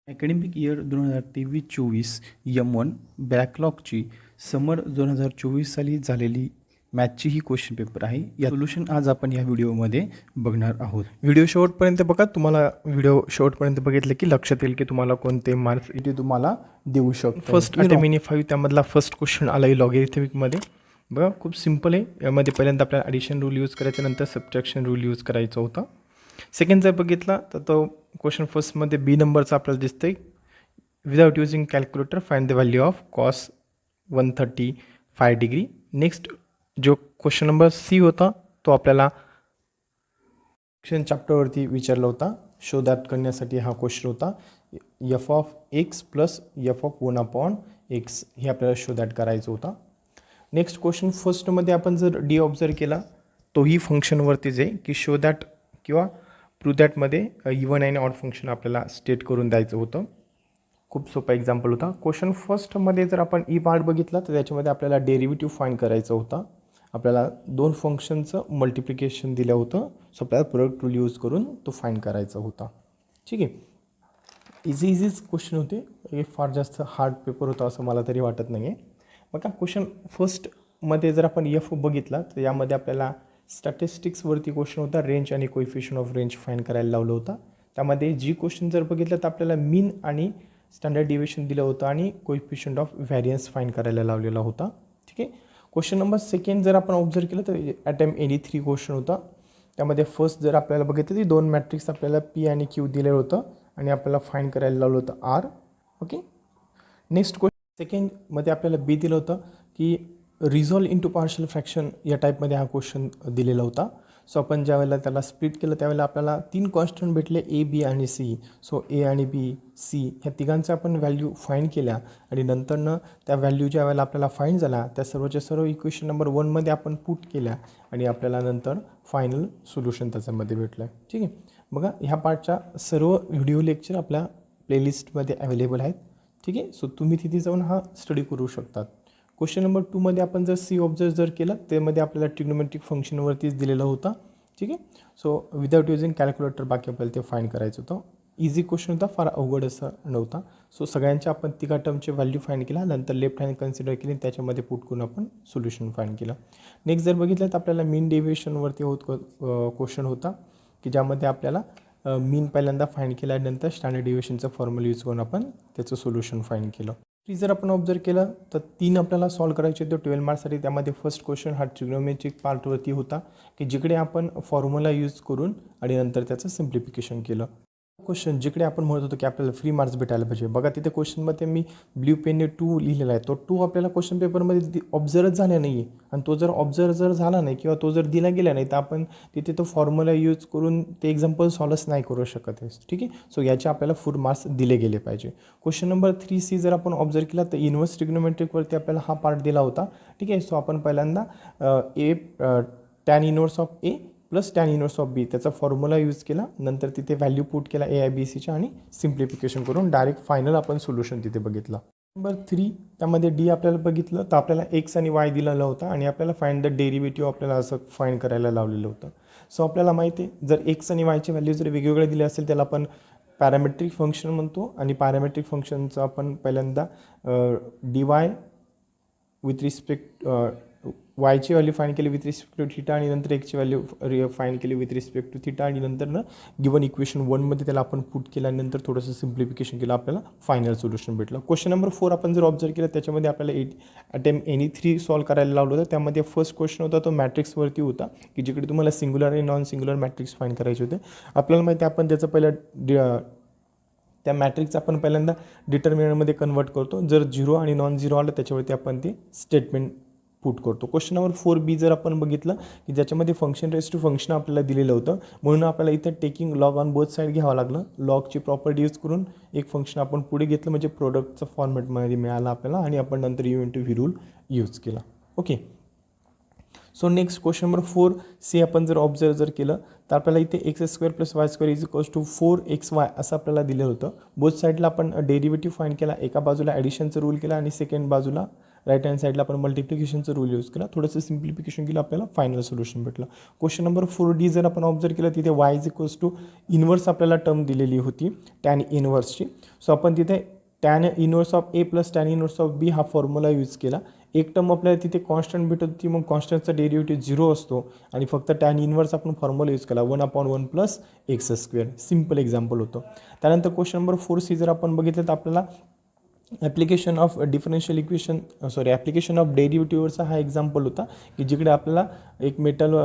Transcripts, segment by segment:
Academic year 2023-24 M1 बॅकलॉगची समर 2024 साली झालेली मॅथची ही question paper आहे. या सोल्युशन आज आपण या व्हिडिओमध्ये बघणार आहोत. व्हिडिओ शेवटपर्यंत बघा. तुम्हाला व्हिडिओ शेवटपर्यंत बघितलं की लक्षात येईल की तुम्हाला कोणते मार्क्स इथे तुम्हाला देऊ शकतो. फर्स्ट अटेम्प्ट इन 5 त्यामधला फर्स्ट क्वेश्चन आला आहे लॉगॅरिथमिकमध्ये. बघा खूप सिम्पल आहे. यामध्ये पहिल्यांदा आपल्याला ॲडिशन रूल यूज करायचा, नंतर सबट्रॅक्शन रूल यूज करायचा होता. सेकंड जर बघितला तर तो क्वेश्चन फर्स्टमध्ये बी नंबरचा आपल्याला दिसतंय. Without using calculator find the value of cos 135 degree. Next जो क्वेश्चन नंबर सी होता तो आपल्याला चॅप्टरवरती विचारला होता. शो दॅट करण्यासाठी हा क्वेश्चन होता. F of x plus F of 1/x हे आपल्याला शो दॅट करायचं होता. नेक्स्ट क्वेश्चन फर्स्टमध्ये आपण जर डी ऑब्झर्व केला तोही फंक्शनवरतीच आहे की शो दॅट किंवा प्रूव्ह दॅटमध्ये इवन आणि ऑड फंक्शन आपल्याला स्टेट करून द्यायचं होतं. खूप सोपा एक्झाम्पल होता. क्वेश्चन फर्स्टमध्ये जर आपण ई पार्ट बघितला तर त्याच्यामध्ये आपल्याला डेरिव्हेटिव्ह फाइंड करायचं होता. आपल्याला दोन फंक्शनचं मल्टिप्लिकेशन दिलं होतं. सो आपल्याला प्रोडक्ट रूल यूज करून तो फाइंड करायचा होता. ठीक आहे. इझीच क्वेश्चन होते. हे फार जास्त हार्ड पेपर होता असं मला तरी वाटत नाही आहे. बघा क्वेश्चन फर्स्टमध्ये जर आपण एफ बघितला तर यामध्ये आपल्याला स्टॅटिस्टिक्सवरती क्वेश्चन होता. रेंज आणि कोइफिशियंट ऑफ रेंज फाइंड करायला लावलं होतं. त्यामध्ये जी क्वेश्चन जर बघितलं तर आपल्याला मीन आणि स्टँडर्ड डिव्हिएशन दिलं होतं आणि कोइफिशियंट ऑफ व्हॅरियन्स फाइंड करायला लावलेला होता. ठीक आहे. क्वेश्चन नंबर सेकंड जर आपण ऑब्झर्व केलं तर अटेम्प्ट एनी 3 क्वेश्चन होता. त्यामध्ये फर्स्ट जर आपल्याला बघितलं तर दोन मॅट्रिक्स आपल्याला पी आणि क्यू दिलेलं होतं आणि आपल्याला फाइंड करायला लावलं होतं आर. ओके. नेक्स्ट क्वेश्चन सेकंडमध्ये आपल्याला बी दिलं होतं की रिझॉल्व इंटू पार्शियल फ्रॅक्शन या टाईपमध्ये हा क्वेश्चन दिलेला होता. सो आपण ज्यावेळेला त्याला स्प्लिट केलं त्यावेळेला आपल्याला 3 कॉन्स्टंट भेटले ए बी आणि सी. सो ए आणि बी सी ह्या तिघांच्या आपण व्हॅल्यू फाइंड केल्या आणि नंतरनं त्या व्हॅल्यू ज्या वेळेला आपल्याला फाइंड झाला त्या सर्वच्या सर्व इक्वेशन नंबर 1मध्ये आपण पुट केल्या आणि आपल्याला नंतर फायनल सोल्युशन त्याच्यामध्ये भेटलं. ठीक आहे. बघा ह्या पार्टच्या सर्व व्हिडिओ लेक्चर आपल्या प्लेलिस्टमध्ये अवेलेबल आहेत. ठीक आहे. सो तुम्ही तिथे जाऊन हा स्टडी करू शकतात. क्वेश्चन नंबर 2मध्ये आपण जर सी ऑब्झर्व जर केलं त्यामध्ये आपल्याला ट्रिग्नोमेट्रिक फंक्शनवरतीच दिलेलं होता. ठीक आहे. सो विदाउट युजिंग कॅल्क्युलेटर बाकी आपल्याला ते फाइंड करायचं होतं. इझी क्वेश्चन होता, फार अवघड असं नव्हता. सो सगळ्यांच्या आपण तिघा टर्मचे व्हॅल्यू फाइंड केला, नंतर लेफ्ट हँड कन्सिडर केली, त्याच्यामध्ये पुट करून आपण सोल्युशन फाइंड केलं. नेक्स्ट जर बघितलं तर आपल्याला मीन डेव्हिएशनवरती क्वेश्चन होता की ज्यामध्ये आपल्याला मीन पहिल्यांदा फाइंड केला आणि नंतर स्टँडर्ड डेव्हिएशनचा फॉर्म्युला यूज करून आपण त्याचं सोल्युशन फाइंड केलं. जर आपण ऑब्झर्व केलं तर 3 आपल्याला सॉल्व करायचे होते 12 मार्क्ससाठी. त्यामध्ये फर्स्ट क्वेश्चन हा ट्रिग्नोमेट्रिक पार्टवरती होता की जिकडे आपण फॉर्म्युला यूज करून आणि नंतर त्याचं सिम्प्लिफिकेशन केलं. क्वेश्चन जिकडे आपण म्हणत होतो की आपल्याला फ्री मार्क्स भेटायला पाहिजे. बघा तिथे क्वेश्चनमध्ये मी ब्ल्यू पेनने 2 लिहिलेला आहे. तो 2 आपल्याला क्वेश्चन पेपरमध्ये ऑब्झर्व झाला नाही आहे आणि तो जर ऑब्झर्व जर झाला नाही किंवा तो जर दिला गेला नाही तर आपण तिथे तो फॉर्म्युला यूज करून ते एक्झाम्पल सॉल्वच नाही करू शकत आहे. ठीक आहे. सो याचे आपल्याला फुल मार्क्स दिले गेले पाहिजे. क्वेश्चन नंबर 3C जर आपण ऑब्झर्व केला तर इन्व्हर्स ट्रिग्नोमेट्रिकवरती आपल्याला हा पार्ट दिला होता. ठीक आहे. सो आपण पहिल्यांदा a tan inverse of A plus tan inverse of B त्याचा फॉर्म्युला यूज केला, नंतर तिथे व्हॅल्यू पुट केला ए आय बी सीच्या आणि सिम्प्लिफिकेशन करून डायरेक्ट फायनल आपण सोल्युशन तिथे बघितलं. नंबर 3 त्यामध्ये डी आपल्याला बघितलं तर आपल्याला एक्स आणि वाय दिलेला होता आणि आपल्याला फाइंड द डेरिव्हेटिव्ह आपल्याला असं फाइंड करायला लावलेलं होतं. सो आपल्याला माहिती आहे जर एक्स आणि वायचे व्हॅल्यू जर वेगवेगळे दिले असेल त्याला आपण पॅरामेट्रिक फंक्शन म्हणतो आणि पॅरामेट्रिक फंक्शनचं आपण पहिल्यांदा डी वाय विथ रिस्पेक्ट वायची व्हॅल्यू फाइंड केली विथ रिस्पेक्ट टू थिटा आणि नंतर एक्सची व्हॅल्यू फाइंड केली विथ रिस्पेक्ट टू थिटा आणि नंतर गिवन इक्वेशन 1मध्ये त्याला आपण पुट केलं आणि नंतर थोडंसं सिम्प्लिफिकेशन केलं, आपल्याला फायनल सोल्युशन भेटलं. क्वेश्चन नंबर 4 आपण जर ऑब्झर्व केलं त्याच्यामध्ये आपल्याला अटेम्प्ट एनी 3 सॉल्व करायला लावलं होतं. त्यामध्ये फर्स्ट क्वेश्चन होता तो मॅट्रिक्सवरती होता की जिकडे तुम्हाला सिंग्युलर आणि नॉन सिंग्युलर मॅट्रिक्स फाइंड करायचे होते. आपल्याला माहिती आहे आपण त्याचं पहिलं त्या मॅट्रिक्स आपण पहिल्यांदा डिटर्मिनंटमध्ये कन्वर्ट करतो. जर 0 आणि नॉन 0 आलं त्याच्यावरती आपण ते स्टेटमेंट पुट करतो. क्वेश्चन नंबर 4B जर आपण बघितलं की ज्याच्यामध्ये फंक्शन रेस टू फंक्शन आपल्याला दिलेलं होतं म्हणून आपल्याला इथं taking log on both side घ्यावं लागलं. लॉगची प्रॉपर्टी यूज करून एक फंक्शन आपण पुढे घेतलं म्हणजे प्रोडक्टचं फॉर्मॅटमध्ये मिळालं आपल्याला आणि आपण नंतर u into v rule use केला. Okay. So next question number 4C आपण जर ऑब्झर्व जर केलं तर आपल्याला इथे x² + y² = 4xy असं आपल्याला दिलं होतं. बोथ साईडला आपण डेरिव्हेटिव्ह फाइंड केला. एका बाजूला ॲडिशनचं रूल केला आणि सेकंड बाजूला राईट हँड साईडला आपण मल्टिप्लिकेशनचं रूल यूज केला, थोडंसं सिम्प्लिफिकेशन केलं, आपल्याला फायनल सोल्युशन भेटलं. क्वेश्चन नंबर 4D जर आपण ऑब्झर्व केलं तिथे y is equals to inverse आपल्याला टर्म दिलेली होती टॅन इन्व्हर्सची. सो आपण तिथे tan inverse of A plus tan inverse of B हा फॉर्म्युला यूज केला. एक टर्म आपल्याला तिथे कॉन्स्टंट भेटत होती, मग कॉन्स्टंटचा डेरिव्हेटिव्ह 0 असतो आणि फक्त टॅन इन्व्हर्स आपण फॉर्म्युला यूज केला 1/1 plus x square. Simple example होतं. त्यानंतर क्वेश्चन नंबर 4C जर आपण बघितलं तर आपल्याला application of differential equation application of डेरिव्हेटिव्हचा हा एक्झाम्पल होता की जिकडे आपल्याला एक मेटल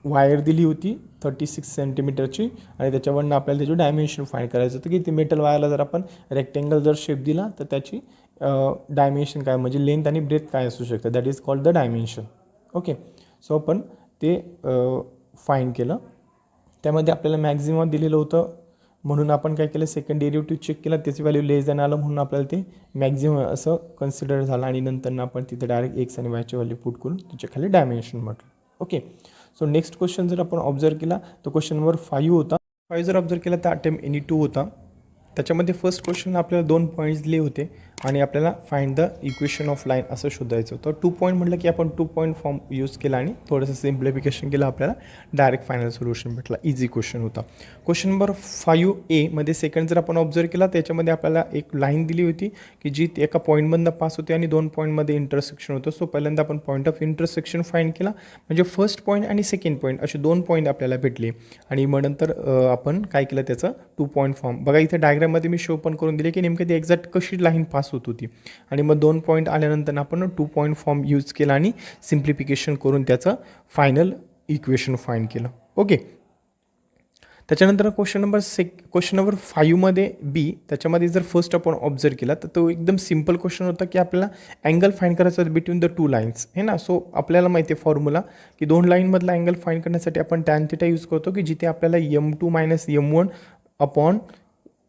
वायर दिली होती 36 सेंटीमीटरची आणि त्याच्यावरनं आपल्याला त्याची डायमेन्शन फाइंड करायचं होतं की ते मेटल वायरला जर आपण रेक्टेंगल जर शेप दिला तर त्याची डायमेन्शन काय म्हणजे लेंथ आणि ब्रेथ काय असू शकतं, that is called the dimension. Okay, so आपण ते फाइंड केलं. त्यामध्ये आपल्याला मॅक्झिमम दिलेलं होतं म्हणून आपण काय केलं, सेकंड डेरिव्हेटिव्ह चेक केला, त्याची व्हॅल्यू लेस दॅन आलं म्हणून आपल्याला ते मॅक्झिमम असं कन्सिडर झालं आणि नंतर आपण तिथे डायरेक्ट एक्स आणि वायची व्हॅल्यू पुट करून त्याच्या खाली डायमेन्शन म्हटलं. ओके, सो नेक्स्ट क्वेश्चन जर आपण ऑब्झर्व केला तर क्वेश्चन नंबर 5 होता. 5 जर ऑब्झर्व केला तर अटेम्प्ट एनी 2 होता. त्याच्यामध्ये फर्स्ट क्वेश्चनला आपल्याला 2 पॉईंट्स दिले होते आणि आपल्याला find the equation of line असं शोधायचं होतं. 2 पॉईंट म्हटलं की आपण 2 पॉईंट फॉर्म यूज केला आणि थोडंसं सिम्प्लिफिकेशन केलं, आपल्याला डायरेक्ट फायनल सोल्युशन भेटला. इझी क्वेश्चन होता. क्वेश्चन नंबर 5A मध्ये सेकंड जर आपण ऑब्झर्व केला त्याच्यामध्ये आपल्याला एक लाईन दिली होती की जी एका पॉईंटमधनं पास होते आणि 2 पॉईंटमध्ये इंटरसेक्शन होतं. सो पहिल्यांदा आपण पॉईंट ऑफ इंटरसेक्शन फाइंड केला, म्हणजे फर्स्ट पॉईंट आणि सेकंड पॉईंट असे 2 पॉईंट आपल्याला भेटले आणि मग नंतर आपण काय केलं त्याचं 2 पॉईंट फॉर्म. बघा इथे डायग्राममध्ये मी शो पण करून दिले की नेमकं ती एक्झॅक्ट कशी लाईन पास होत होती आणि मग 2 पॉईंट आल्यानंतर आपण 2 पॉईंट फॉर्म यूज केला आणि सिम्प्लिफिकेशन करून त्याचं फायनल इक्वेशन फाइंड केलं. ओके, त्याच्यानंतर क्वेश्चन नंबर 5मध्ये बी त्याच्यामध्ये जर फर्स्ट आपण ऑब्झर्व केला तर तो एकदम सिम्पल क्वेश्चन होता की आपल्याला अँगल फाइंड करायचा होता बिटवीन द 2 लाईन्स है ना. सो आपल्याला माहिती आहे फॉर्म्युला की 2 लाईनमधला अँगल फाइंड करण्यासाठी आपण टॅन थिटा यूज करतो की जिथे आपल्याला m2 - m1 upon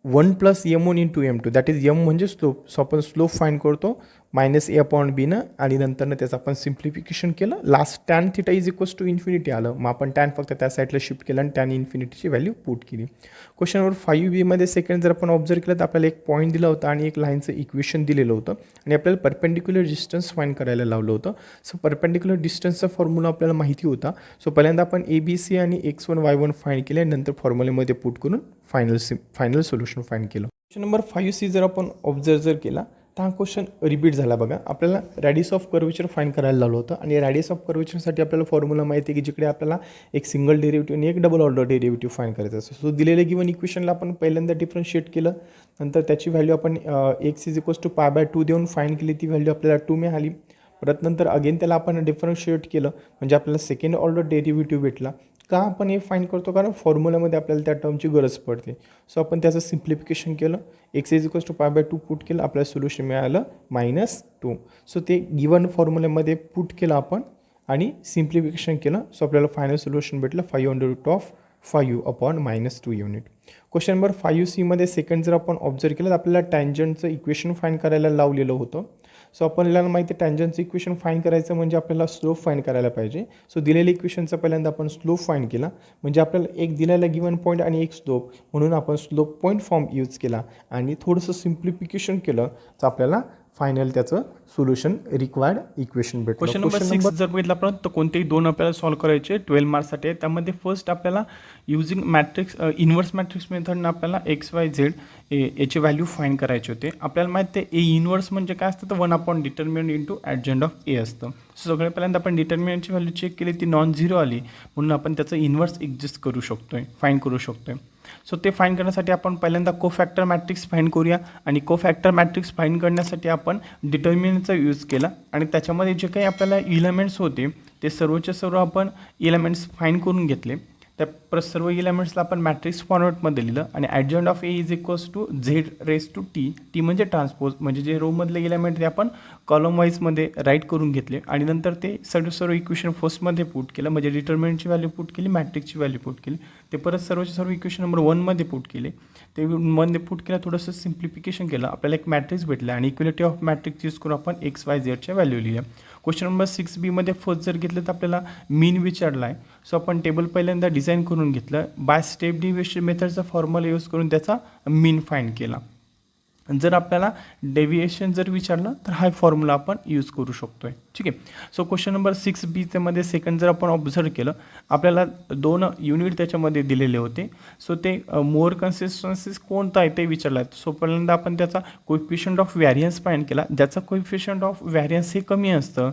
1 + m1 × m2 that is m म्हणजे स्लोप. सो आपण स्लोप फाइंड करतो -a/b आणि नंतरनं त्याचं आपण सिम्प्लिफिकेशन केलं. Last tan theta is equals to infinity आलं, मग आपण टॅन फक्त त्या साईडला शिफ्ट केलं आणि टॅन इन्फिनिटीची व्हॅल्यू पुट केली. क्वेश्चन नंबर 5B मध्ये सेकंड जर आपण ऑब्झर्व केलं तर आपल्याला एक पॉईंट दिला होता आणि एक लाईनचं इक्वेशन दिलेलं होतं आणि आपल्याला परपेंडिक्युलर डिस्टन्स फाइंड करायला लावलं होतं. सो परपेंडिक्युलर डिस्टन्सचा फॉर्म्युला आपल्याला माहिती होता. सो पहिल्यांदा आपण ABC आणि x1 y1 फाइंड केले आणि नंतर फॉर्म्युलेमध्ये पुट करून फायनल सोल्युशन फाइंड केलं. क्वेश्चन नंबर 5C जर आपण ऑब्झर्व केला तर हा क्वेश्चन रिपीट झाला. बघा आपल्याला रॅडियस ऑफ कर्वेचर फाइंड करायला लावलं होतं आणि रॅडियस ऑफ कर्वेचरसाठी आपल्याला फॉर्म्युला माहिती आहे की जिकडे आपल्याला एक सिंगल डेरिव्हेटिव्ह आणि एक डबल ऑर्डर डेरिव्हेटिव्ह फाइंड करायचं असतं. सो दिलेल्या गिवन इक्वेशनला आपण पहिल्यांदा डिफरन्शिएट केलं, नंतर त्याची व्हॅल्यू आपण x इज इक्वल्स टू π/2 देऊन फाइंड केली, ती व्हॅल्यू आपल्याला 2 मिळाली. परत नंतर अगेन त्याला आपण डिफरन्शिएट केलं म्हणजे आपल्याला सेकंड ऑर्डर डेरिव्हेटिव्ह भेटला. का आपण हे फाइंड करतो, कारण फॉर्म्युल्यामध्ये आपल्याला त्या टर्मची गरज पडते. सो आपण त्याचं सिम्प्लिफिकेशन केलं, x is equals to π/2 put केलं, आपल्याला सोल्युशन मिळालं -2. सो ते गिवन फॉर्म्युल्यामध्ये पुट केलं आपण आणि सिम्प्लिफिकेशन केलं. सो आपल्याला फायनल सोल्युशन भेटलं 5/5 upon -2 unit. Question number 5C मध्ये सेकंड जर आपण ऑब्झर्व केलं तर आपल्याला टँजंटचं इक्वेशन फाइंड करायला लावलेलं होतं. सो आपल्याला माहिती आहे टँजंटचं इक्वेशन फाइंड करायचं म्हणजे आपल्याला स्लोप फाइंड करायला पाहिजे. सो दिलेल्या इक्वेशनचा पहिल्यांदा आपण स्लोप फाइंड केला, म्हणजे आपल्याला एक दिलेला गिवन पॉईंट आणि एक स्लोप, म्हणून आपण स्लोप पॉईंट फॉर्म यूज केला आणि थोडंसं सिम्प्लिफिकेशन केलं तर आपल्याला फायनल त्याचं सोल्युशन रिक्वायर्ड इक्वेशन भेटलं. क्वेश्चन नंबर 6 जर बघितला आपण तर कोणतेही 2 आपल्याला सॉल्व्ह करायचे 12 मार्क्ससाठी आहे. त्यामध्ये फर्स्ट आपल्याला युजिंग मॅट्रिक्स इन्व्हर्स मॅट्रिक्स मेथडनं आपल्याला XYZ याचे व्हॅल्यू फाइंड करायचे होते. आपल्याला माहिती आहे ए इन्व्हर्स म्हणजे काय असतं तर 1 डिटर्मिनंट इंटू ॲडजंट ऑफ ए असतं. सो सगळ्यात पहिल्यांदा आपण डिटर्मिनंटची व्हॅल्यू चेक केली, ती नॉन झिरो आली म्हणून आपण त्याचं इन्व्हर्स एक्झिस्ट करू शकतोय, फाइंड करू शकतोय. सो ते फाइंड करण्यासाठी आपण पहिल्यांदा कोफॅक्टर मॅट्रिक्स फाइंड करूया आणि कोफॅक्टर मॅट्रिक्स फाइंड करण्यासाठी आपण डिटर्मिनंटचा यूज केला आणि त्याच्यामध्ये जे काही आपल्याला इलेमेंट्स होते ते सर्वच्या सर्व आपण इलेमेंट्स फाइंड करून घेतले. त्या सर्व इलेमेंट्सला आपण मॅट्रिक्स फॉर्मॅटमध्ये लिहिलं आणि adjoint of A is equals to Z⁻T. T म्हणजे ट्रान्सपोज, म्हणजे जे रोमधले इलेमेंट ते आपण कॉलम वाईजमध्ये राईट करून घेतले आणि नंतर ते सर्व इक्वेशन फर्स्टमध्ये पुट केलं, म्हणजे डिटर्मिनंटची व्हॅल्यू पुट केली, मॅट्रिक्सची व्हॅल्यू पुट केली. ते परत सर्व इक्वेशन नंबर 1मध्ये पुट केले. ते 1मध्ये पुट केलं, थोडंसं सिम्प्लिफिकेशन केलं, आपल्याला एक मॅट्रिक्स भेटला आणि इक्वलिटी ऑफ मॅट्रिक्स यूज करून आपण XYZच्या व्हॅल्यू लिहिल्या. क्वेश्चन नंबर 6B मध्ये फर्स्ट जर घेतलं तर आपल्याला मीन विचारला आहे. सो आपण टेबल पहिल्यांदा डिझाईन करून घेतलं, बाय स्टेप डिव्हिजन मेथडचा फॉर्म्युला यूज करून त्याचा मीन फाइंड केला. जर आपल्याला डेव्हिएशन जर विचारलं तर हा फॉर्म्युला आपण यूज करू शकतो आहे. ठीक आहे. सो क्वेश्चन नंबर 6B त्यामध्ये सेकंड जर आपण ऑब्झर्व केलं, आपल्याला 2 युनिट त्याच्यामध्ये दिलेले होते. सो ते मोर कन्सिस्टन्सीज कोणता आहे ते विचारलं आहे. सो पहिल्यांदा आपण त्याचा कोइफिशियंट ऑफ व्हॅरियन्स फाइंड केला. ज्याचा कोइफिशियंट ऑफ व्हॅरियन्स हे कमी असतं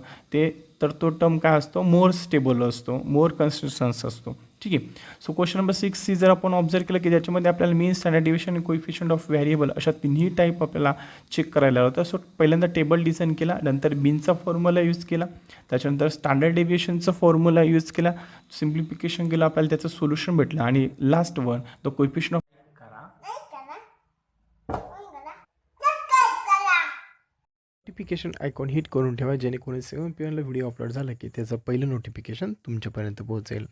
तर तो टर्म काय असतो, मोर स्टेबल असतो, मोर कन्सिस्टन्स असतो. ठीक आहे. सो क्वेश्चन नंबर 6C जर आपण ऑब्झर्व केलं की ज्याच्यामध्ये आपल्याला मीन, स्टँडर्ड डिव्हिएशन आणि कोइफिशियंट ऑफ व्हेरिएबल अशा तिन्ही टाईप आपल्याला चेक करायला होता. सो पहिल्यांदा टेबल डिझाईन केला, नंतर मीनचा फॉर्म्युला यूज केला, त्याच्यानंतर स्टँडर्ड डेव्हिएशनचा फॉर्म्युला यूज केला, सिम्प्लिफिकेशन केलं, आपल्याला त्याचं सोल्युशन भेटलं आणि last one the coefficient of notification icon hit करून ठेवा जेणेकरून 7PM ला व्हिडिओ अपलोड झाला की त्याचं पहिलं नोटिफिकेशन तुमच्यापर्यंत पोहोचेल.